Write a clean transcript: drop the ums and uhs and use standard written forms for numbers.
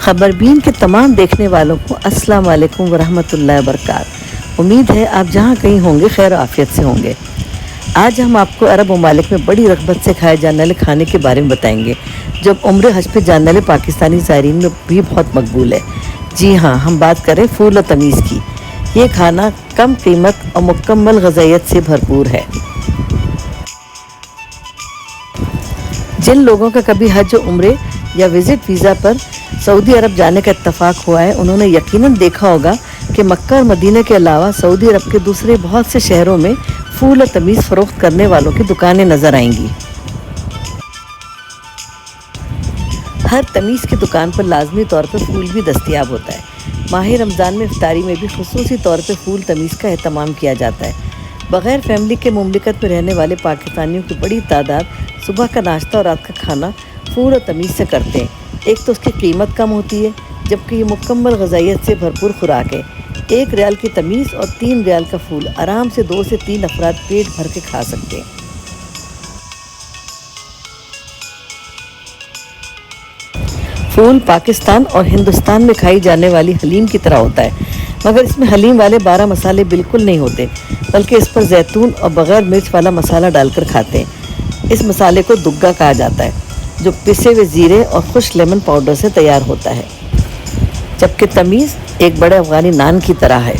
خبربین کے تمام دیکھنے والوں کو السلام علیکم ورحمۃ اللہ وبرکاتہ۔ امید ہے آپ جہاں کہیں ہوں گے خیر و عافیت سے ہوں گے۔ آج ہم آپ کو عرب ممالک میں بڑی رغبت سے کھائے جانے والے کھانے کے بارے میں بتائیں گے جو عمرہ حج پہ جانے والے پاکستانی زائرین میں بھی بہت مقبول ہے۔ جی ہاں، ہم بات کریں پھول و تمیز کی۔ یہ کھانا کم قیمت اور مکمل غذائیت سے بھرپور ہے۔ جن لوگوں کا کبھی حج و عمرے یا وزٹ ویزا پر سعودی عرب جانے کا اتفاق ہوا ہے، انہوں نے یقیناً دیکھا ہوگا کہ مکہ اور مدینہ کے علاوہ سعودی عرب کے دوسرے بہت سے شہروں میں پھول و تمیز فروخت کرنے والوں کی دکانیں نظر آئیں گی۔ ہر تمیز کی دکان پر لازمی طور پر پھول بھی دستیاب ہوتا ہے۔ ماہ رمضان میں افطاری میں بھی خصوصی طور پر پھول تمیز کا اہتمام کیا جاتا ہے۔ بغیر فیملی کے مملکت میں رہنے والے پاکستانیوں کی بڑی تعداد صبح کا ناشتہ اور رات کا کھانا پھول و تمیز سے کرتے ہیں۔ ایک تو اس کی قیمت کم ہوتی ہے، جبکہ یہ مکمل غذائیت سے بھرپور خوراک ہے۔ 1 ریال کی تمیز اور 3 ریال کا پھول آرام سے 2 سے 3 افراد پیٹ بھر کے کھا سکتے ہیں۔ پھول پاکستان اور ہندوستان میں کھائی جانے والی حلیم کی طرح ہوتا ہے، مگر اس میں حلیم والے 12 مسالے بالکل نہیں ہوتے، بلکہ اس پر زیتون اور بغیر مرچ والا مسالہ ڈال کر کھاتے ہیں۔ اس مسالے کو دگا کہا جاتا ہے، جو پسے ہوئے زیرے اور خشک لیمن پاؤڈر سے تیار ہوتا ہے، جبکہ تمیز ایک بڑے افغانی نان کی طرح ہے۔